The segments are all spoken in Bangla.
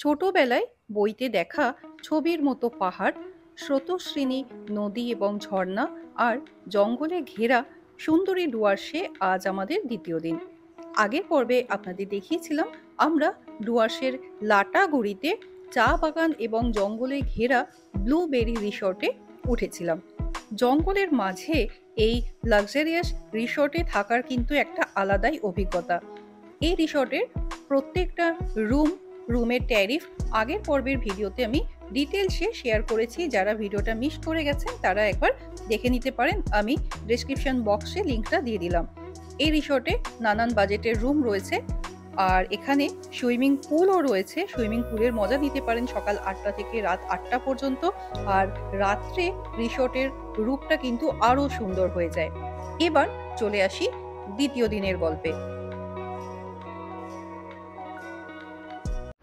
ছোটবেলায় বইতে দেখা ছবির মতো পাহাড়, স্রোতস্বিনী নদী এবং ঝর্ণা আর জঙ্গলে ঘেরা সুন্দরী ডুয়ার্সে আজ আমাদের দ্বিতীয় দিন। আগের পর্বে আপনাদের দেখিয়েছিলাম আমরা ডুয়ার্সের লাটাগুড়িতে চা বাগান এবং জঙ্গলে ঘেরা ব্লুবেরি রিসর্টে উঠেছিলাম। জঙ্গলের মাঝে এই লাক্সারিয়াস রিসর্টে থাকার কিন্তু একটা আলাদাই অভিজ্ঞতা। এই রিসর্টের প্রত্যেকটা রুমের ট্যারিফ আগের পর্বের ভিডিওতে আমি ডিটেলসে শেয়ার করেছি। যারা ভিডিওটা মিস করে গেছেন তারা একবার দেখে নিতে পারেন, আমি ডেসক্রিপশন বক্সে লিঙ্কটা দিয়ে দিলাম। এই রিসর্টে নানান বাজেটের রুম রয়েছে আর এখানে সুইমিং পুলও রয়েছে। সুইমিং পুলের মজা নিতে পারেন সকাল 8টা থেকে রাত 8টা পর্যন্ত। আর রাত্রে রিসর্টের রূপটা কিন্তু আরও সুন্দর হয়ে যায়। এবার চলে আসি দ্বিতীয় দিনের গল্পে।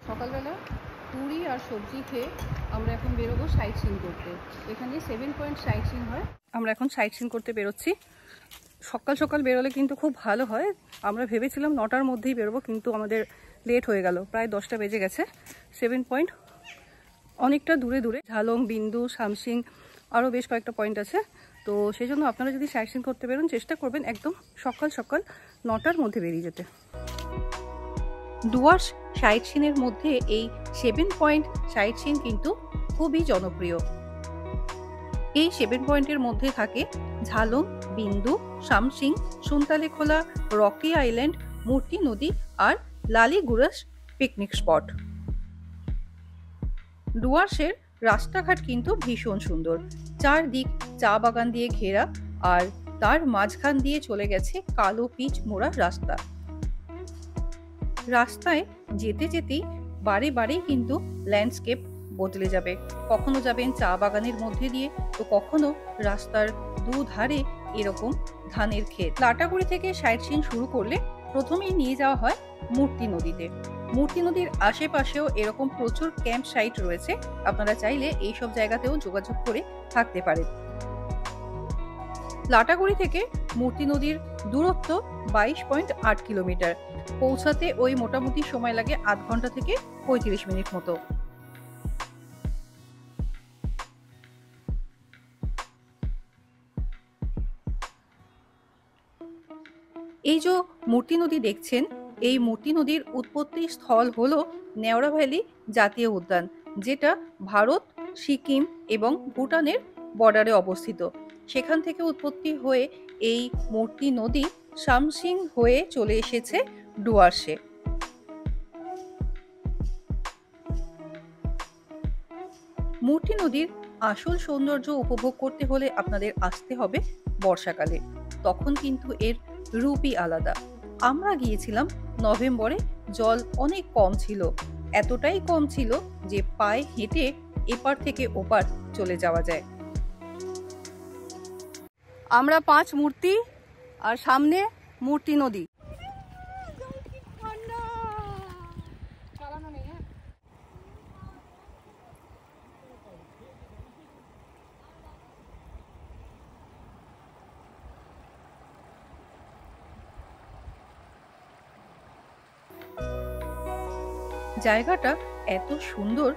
সকালবেলা পুরি আর সবজি খেয়ে আমরা এখন বেরোবো সাইট সিন করতে। এখানে 7 পয়েন্ট সাইট সিন হয়। আমরা এখন সাইট সিন করতে বেরোচ্ছি। সকাল সকাল বেরোলে কিন্তু খুব ভালো হয়। আমরা ভেবেছিলাম 9টার মধ্যেই বেরোবো, কিন্তু আমাদের লেট হয়ে গেল, প্রায় 10টা বেজে গেছে। 7 পয়েন্ট অনেকটা দূরে দূরে, ঝালং, বিন্দু, শামসিং আরও বেশ কয়েকটা পয়েন্ট আছে। তো সেই জন্য আপনারা যদি সাইট সিন করতে বেরোন চেষ্টা করবেন একদম সকাল সকাল 9টার মধ্যে বেরিয়ে যেতে। ডুয়ার্স সাইট সিনের মধ্যে এই 7 পয়েন্ট সাইট সিন কিন্তু খুবই জনপ্রিয়। এই 7 পয়েন্টের মধ্যে থাকে ঝালং, বিন্দু, শামসিং, সুনতালেখোলা, রকি আইল্যান্ড, মূর্তি নদী আর লালিগুড়াস পিকনিক স্পট। ডুয়ার্সের রাস্তাঘাট কিন্তু ভীষণ সুন্দর। চারদিক চা বাগান দিয়ে ঘেরা আর তার মাঝখান দিয়ে চলে গেছে কালো পিচ মোড়া রাস্তা। রাস্তায় যেতে যেতেই বারে বারেই কিন্তু ল্যান্ডস্কেপ বদলে যাবে। কখনো যাবেন চা বাগানের মধ্যে দিয়ে, তো কখনো রাস্তার দুধারে এরকম ধানের ক্ষেত। লাটাগুড়ি থেকে সাইট সিন শুরু করলে প্রথমেই নিয়ে যাওয়া হয় মূর্তি নদীতে। মূর্তি নদীর আশেপাশেও এরকম প্রচুর ক্যাম্প সাইট রয়েছে, আপনারা চাইলে এইসব জায়গাতেও যোগাযোগ করে থাকতে পারেন। লাটাগুড়ি থেকে মূর্তি নদীর দূরত্ব 22.8 কিলোমিটার। পৌঁছাতে ওই মোটামুটি সময় লাগে আধ ঘন্টা থেকে 35 মিনিট মতো। এই যে মূর্তি নদী দেখছেন, এই মূর্তি নদীর উৎপত্তি স্থল হলো নেওড়া ভ্যালি জাতীয় উদ্যান, যেটা ভারত, সিকিম এবং ভুটানের বর্ডারে অবস্থিত। সেখান থেকে উৎপত্তি হয়ে এই মূর্তি নদী শামসিং হয়ে চলে এসেছে ডুয়ার্সে। মূর্তি নদীর আসল সৌন্দর্য উপভোগ করতে হলে আপনাদের আসতে হবে বর্ষাকালে, তখন কিন্তু এর রূপই আলাদা। আমরা গিয়েছিলাম নভেম্বরে, জল অনেক কম ছিল, এতটাই কম ছিল যে পায়ে হেঁটে এপার থেকে ওপার চলে যাওয়া যায়। আমরা 5 মূর্তি আর সামনে মূর্তি নদী। জায়গাটা এত সুন্দর,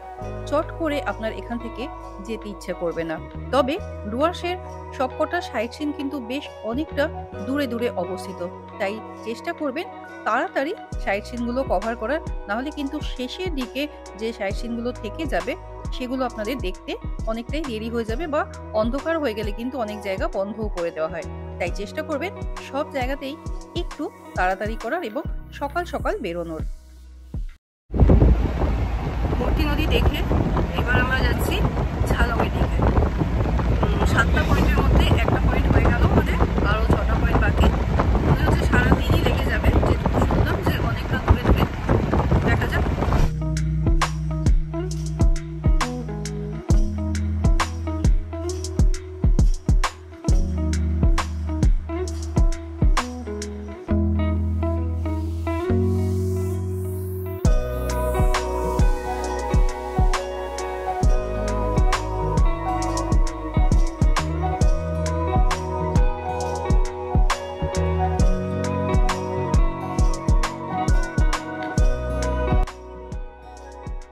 চট করে আপনার এখান থেকে যেতে ইচ্ছে করবে না। তবে ডুয়ার্সের সবকটা সাইট সিন কিন্তু বেশ অনেকটা দূরে দূরে অবস্থিত, তাই চেষ্টা করবেন তাড়াতাড়ি সাইট সিনগুলো কভার করার, নাহলে কিন্তু শেষের দিকে যে সাইট সিনগুলো থেকে যাবে সেগুলো আপনাদের দেখতে অনেকটাই দেরি হয়ে যাবে, বা অন্ধকার হয়ে গেলে কিন্তু অনেক জায়গা বন্ধও করে দেওয়া হয়। তাই চেষ্টা করবেন সব জায়গাতেই একটু তাড়াতাড়ি করার এবং সকাল সকাল বেরোনোর। মূর্তি নদী দেখে এবার আমরা যাচ্ছি ঝালংয়ের দিকে। 7টা পয়েন্টের মধ্যে একটা পয়েন্ট হয়ে গেল আমাদের, আরও 6টা পয়েন্ট বাকি। মনে হচ্ছে সারাদিনই লেগে যাবে, যেটুকু শুনলাম যে অনেকটা দূরে দূরে। দেখা যাক।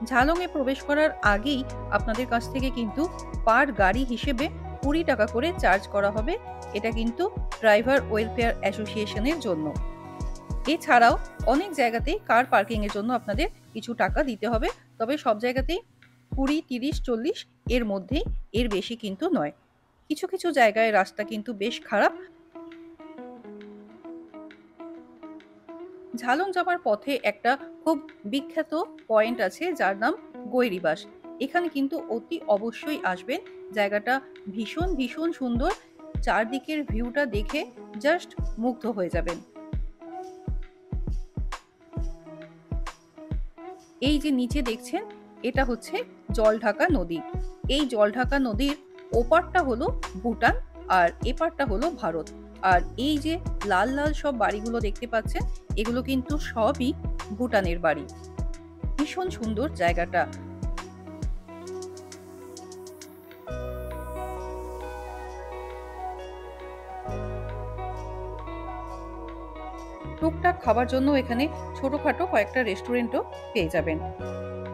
ঝালংয়ে প্রবেশ করার আগেই আপনাদের কাছ থেকে কিন্তু পার গাড়ি হিসেবে 20 টাকা করে চার্জ করা হবে। এটা কিন্তু ড্রাইভার ওয়েলফেয়ার অ্যাসোসিয়েশনের জন্য। এছাড়াও অনেক জায়গাতেই কার পার্কিং এর জন্য আপনাদের কিছু টাকা দিতে হবে, তবে সব জায়গাতেই 20, 30, 40 এর মধ্যেই, এর বেশি কিন্তু নয়। কিছু কিছু জায়গায় রাস্তা কিন্তু বেশ খারাপ। ঝালং যাবার পথে একটা খুব বিখ্যাত পয়েন্ট আছে যার নাম গৈরিবাস। এখানে কিন্তু অতি অবশ্যই আসবেন। জায়গাটা ভীষণ ভীষণ সুন্দর। চারদিকের ভিউটা দেখে জাস্ট মুগ্ধ হয়ে যাবেন। এই যে নিচে দেখছেন, এটা হচ্ছে জলঢাকা নদী। এই জলঢাকা নদীর ওপারটা হলো ভুটান আর এপারটা হলো ভারত। আর এই যে লাল লাল সব বাড়িগুলো দেখতে পাচ্ছেন, এগুলো কিন্তু সবই ভুটানের বাড়ি। ভীষণ সুন্দর জায়গাটা। টুকটাক খাবার জন্য এখানে ছোটখাটো কয়েকটা রেস্টুরেন্টও পেয়ে যাবেন।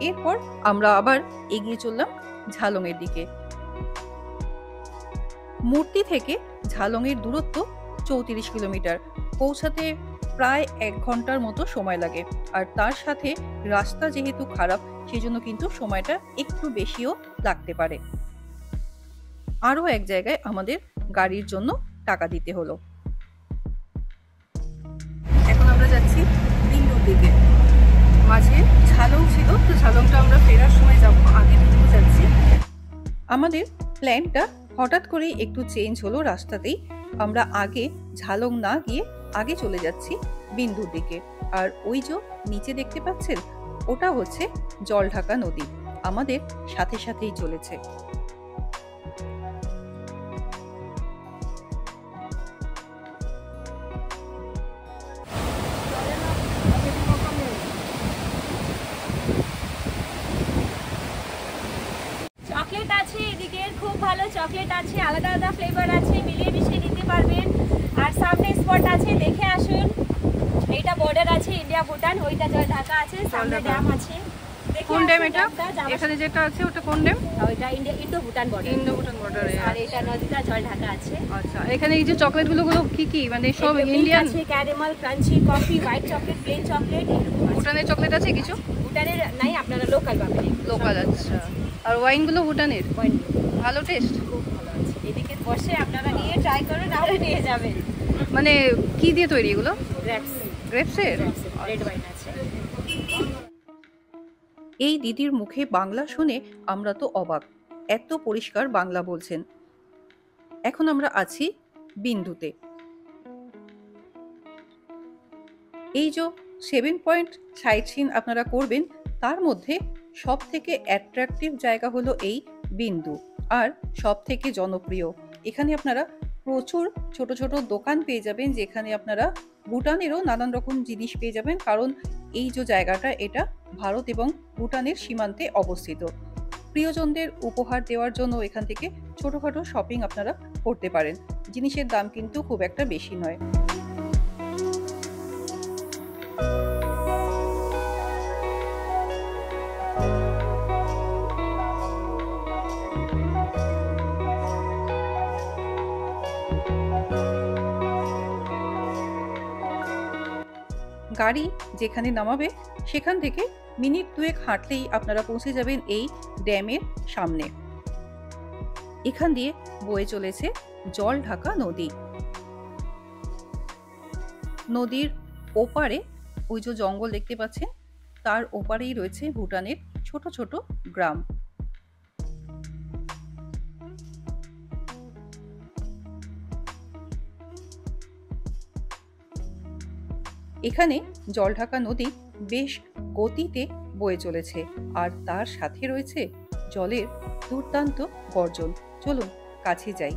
এরপর আমরা আবার এগিয়ে চললাম ঝালং এর দিকে। মূর্তি থেকে ঝালং এর দূরত্ব 34 কিলোমিটার। পৌঁছাতে প্রায় 1 ঘন্টার মতো সময় লাগে। আর তার সাথে রাস্তা যেহেতু খারাপ, সেজন্য কিন্তু সময়টা একটু বেশিও লাগতে পারে। আরও এক জায়গায় আমাদের গাড়ির জন্য টাকা দিতে হলো। এখন আমরা যাচ্ছি বিন্দুর দিকে। মাঝে ঝালং ছিল, তো ঝালংটা আমরা ফেরার সময় যাব, আগে বিন্দু যাচ্ছি। আমাদের প্ল্যানটা হঠাৎ করেই একটু চেঞ্জ হলো রাস্তাতেই। আমরা আগে ঝালং না গিয়ে আগে চলে যাচ্ছি বিন্দুর দিকে। আর ওই যে নিচে দেখতে পাচ্ছেন, ওটা হচ্ছে জলঢাকা নদী, আমাদের সাথে সাথেই চলেছে। চকলেট আছে এদিকে, খুব ভালো চকলেট আছে, আলাদা আলাদা ফ্লেভার আছে, মিলিয়ে মিশিয়ে নিতে পারবেন। আর সামনে স্পট আছে, দেখে আসুন। এইটা বর্ডার আছে ইন্ডিয়া ভুটান, ওইটা জলঢাকা আছে, সামনে ড্যাম আছে। কোন ড্যাম এটা? এখানে যেটা আছে ওটা কোন ড্যাম? ওইটা Indo Bhutan border. Indo Bhutan border. আর এটা নদীটা জলঢাকা আছে। আচ্ছা, এখানে এই যে চকলেট গুলো কি কি, মানে সব ইন্ডিয়ান আছে? Caramel, crunchy, coffee, white chocolate, plain chocolate. ভুটানের চকলেট আছে কিছু? ভুটানের নাই, আপনারা লোকাল পাবেন। লোকাল, আচ্ছা। আর ওয়াইন গুলো ভুটানের? ভালো টেস্ট? খুব ভালো আছে। এদিকে বসে আপনারা নিয়ে ট্রাই করুন, আরো নিয়ে যাবেন। মানে কি দিয়ে তৈরি এগুলো? গ্রেপস। গ্রেপসের? রেড ওয়াইন আছে। এই দিদির মুখে বাংলা শুনে আমরা তো অবাক, এত পরিষ্কার বাংলা বলছেন। এখন আমরা আছি বিন্দুতে। এই যে 7 পয়েন্ট সাইট সিন আপনারা করবেন, তার মধ্যে সব থেকে অ্যাট্রাকটিভ জায়গা হলো এই বিন্দু, আর সব থেকে জনপ্রিয়। এখানে আপনারা প্রচুর ছোট ছোট দোকান পেয়ে যাবেন, যেখানে আপনারা ভুটানেরও নানান রকম জিনিস পেয়ে যাবেন। কারণ এই যে জায়গাটা, এটা ভারত এবং ভুটানের সীমান্তে অবস্থিত। প্রিয়জনদের উপহার দেওয়ার জন্য এখান থেকে ছোটখাটো শপিং আপনারা করতে পারেন। জিনিসের দাম কিন্তু খুব একটা বেশি নয়। গাড়ি যেখানে নামাবে সেখান থেকে মিনিট 2 হাঁটলেই আপনারা পৌঁছে যাবেন এই ড্যামের সামনে। এখান দিয়ে বয়ে চলেছে জলঢাকা নদী। নদীর ওপারে ওই যে জঙ্গল দেখতে পাচ্ছেন, তার ওপারেই রয়েছে ভুটানের ছোট ছোট গ্রাম। এখানে জলঢাকা নদী বেশ গতিতে বয়ে চলেছে, আর তার সাথে রয়েছে জলের দুর্দান্ত গর্জন। চলুন কাছে যাই।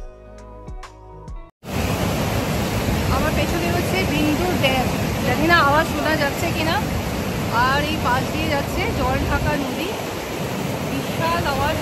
আমার পেছনে হচ্ছে বিন্দুর ড্যাম, জানি না আওয়াজ শোনা যাচ্ছে কিনা। আর এই পাশ দিয়ে যাচ্ছে জলঢাকা নদী, বিশাল আওয়াজ।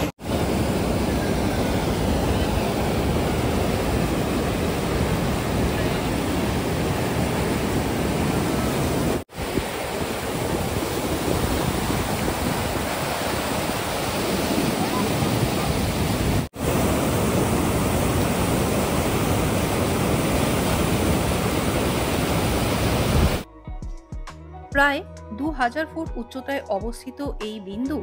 প্রায় 2000 ফুট উচ্চতায় অবস্থিত এই বিন্দু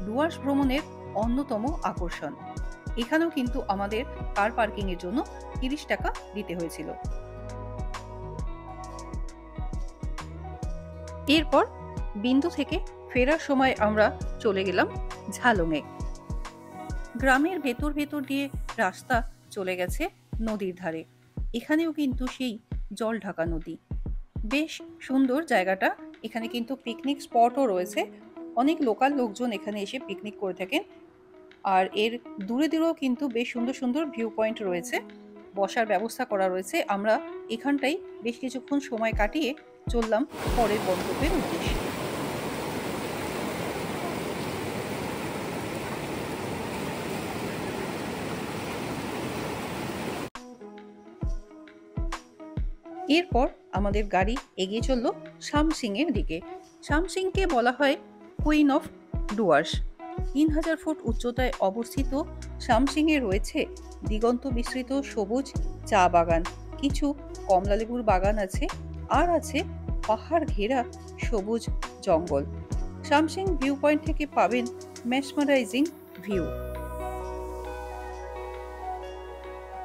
ডুয়ার্স ভ্রমণের অন্যতম আকর্ষণ। এখানেও কিন্তু আমাদের কার পার্কিং এর জন্য 30 টাকা দিতে হয়েছিল। এরপর বিন্দু থেকে ফেরার সময় আমরা চলে গেলাম ঝালংয়ে। গ্রামের ভেতর দিয়ে রাস্তা চলে গেছে নদীর ধারে। এখানেও কিন্তু সেই জল ঢাকা নদী। বেশ সুন্দর জায়গাটা। এখানে কিন্তু পিকনিক স্পটও রয়েছে। অনেক লোকাল লোকজন এখানে এসে পিকনিক করে থাকেন। আর এর দূরেও কিন্তু বেশ সুন্দর ভিউ পয়েন্ট রয়েছে, বসার ব্যবস্থা করা রয়েছে। আমরা এখানটাই বেশ কিছুক্ষণ সময় কাটিয়ে চললাম পরের গন্তব্যের উদ্দেশ্যে। এরপর আমাদের গাড়ি এগিয়ে চলল শামসিং এর দিকে। শামসিংকে বলা হয় কুইন অফ ডুয়ার্স। 3000 ফুট উচ্চতায় অবস্থিত শামসিং এ রয়েছে দিগন্ত বিস্তৃত সবুজ চা বাগান, কিছু কমলালেবুর বাগান আছে, আর আছে পাহাড় ঘেরা সবুজ জঙ্গল। শামসিং ভিউ পয়েন্ট থেকে পাবেন মেসমারাইজিং ভিউ।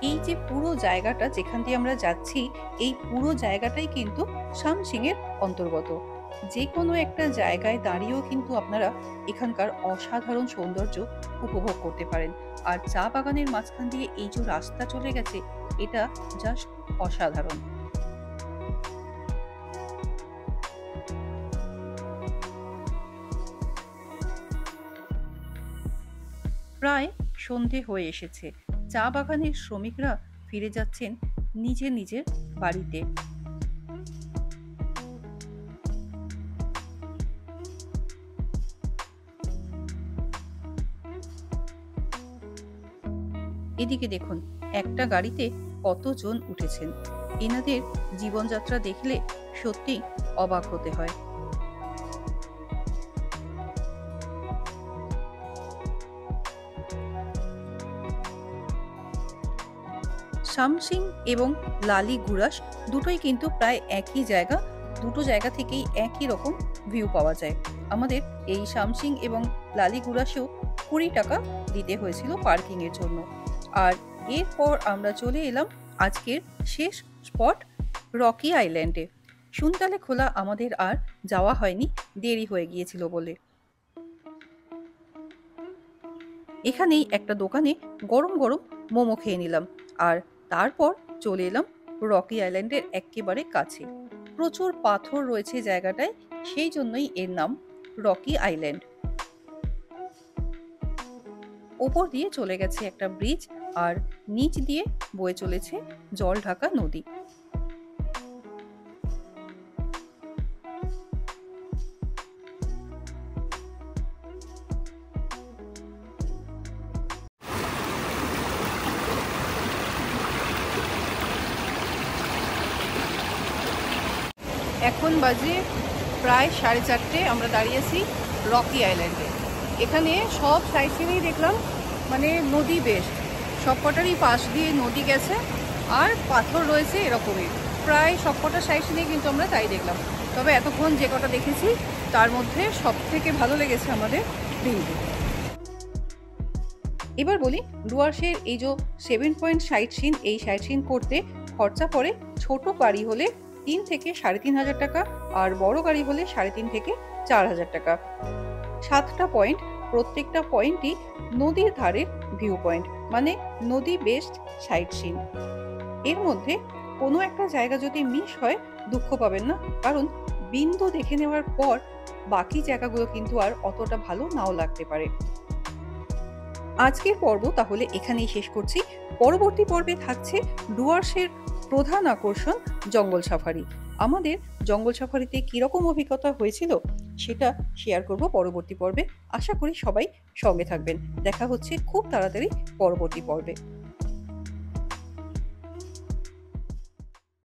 এই যে পুরো জায়গাটা যেখান দিয়ে আমরা যাচ্ছি, এই পুরো জায়গাটাই কিন্তু শামসিং এর অন্তর্গত। যে কোনো একটা জায়গায় দাঁড়িয়েও কিন্তু আপনারা এখানকার অসাধারণ সৌন্দর্য উপভোগ করতে পারেন। আর চা বাগানের মাঝখান দিয়ে এই যে রাস্তা চলে গেছে, এটা জাস্ট অসাধারণ। প্রায় সন্ধে হয়ে এসেছে। চা বাগানের শ্রমিকরা ফিরে যাচ্ছেন নিজের বাড়িতে। এদিকে দেখুন, একটা গাড়িতে কতজন উঠেছেন। এনাদের জীবনযাত্রা দেখলে সত্যি অবাক হতে হয়। শামসিং এবং লালি গুরাস দুটোই কিন্তু প্রায় একই জায়গা। দুটো জায়গা থেকেই একই রকম ভিউ পাওয়া যায়। আমাদের এই শামসিং এবং লালি গুরাসেও 20 টাকা দিতে হয়েছিল পার্কিং এর জন্য। আর এরপর আমরা চলে এলাম আজকের শেষ স্পট রকি আইল্যান্ডে। সুনতালে খোলা আমাদের আর যাওয়া হয়নি, দেরি হয়ে গিয়েছিল বলে। এখানেই একটা দোকানে গরম মোমো খেয়ে নিলাম, আর তারপর চলে এলাম রকি আইল্যান্ডের একেবারে কাছে। প্রচুর পাথর রয়েছে জায়গাটায়, সেই জন্যই এর নাম রকি আইল্যান্ড। ওপর দিয়ে চলে গেছে একটা ব্রিজ, আর নিচ দিয়ে বয়ে চলেছে জল ঢাকা নদী। এখন বাজে প্রায় 4:30। আমরা দাঁড়িয়ে আছি রকি আইল্যান্ডে। এখানে সব সাইড সিনেই দেখলাম মানে নদী, বেশ সবকটারই পাশ দিয়ে নদী গেছে, আর পাথর রয়েছে এরকমই। প্রায় সবকটা সাইড সিনেই কিন্তু আমরা তাই দেখলাম। তবে এতক্ষণ যে কটা দেখেছি তার মধ্যে সব থেকে ভালো লেগেছে আমাদের বিন্দু। এবার বলি, ডুয়ার্সের এই যে 7 পয়েন্ট সাইট সিন, এই সাইট সিন করতে খরচা পড়ে ছোট গাড়ি হলে 3 থেকে 3,500 টাকা, আর বড় গাড়ি হলে 3,500 থেকে 4,000 টাকা। 7টা পয়েন্ট, প্রত্যেকটা পয়েন্টই নদীর ধারের ভিউ পয়েন্ট, মানে নদী বেসড সাইট সিন। এর মধ্যে কোনো একটা জায়গা যদি মিস হয় দুঃখ পাবেন না, কারণ বিন্দু দেখে নেওয়ার পর বাকি জায়গাগুলো কিন্তু আর অতটা ভালো নাও লাগতে পারে। আজকের পর্ব তাহলে এখানেই শেষ করছি। পরবর্তী পর্বে থাকছে ডুয়ার্সের প্রধান আকর্ষণ জঙ্গল সাফারি। আমাদের জঙ্গল সাফারিতে কিরকম অভিজ্ঞতা হয়েছিল সেটা শেয়ার করব পরবর্তী পর্বে। আশা করি সবাই সঙ্গে থাকবেন। দেখা হচ্ছে খুব তাড়াতাড়ি পরবর্তী পর্বে।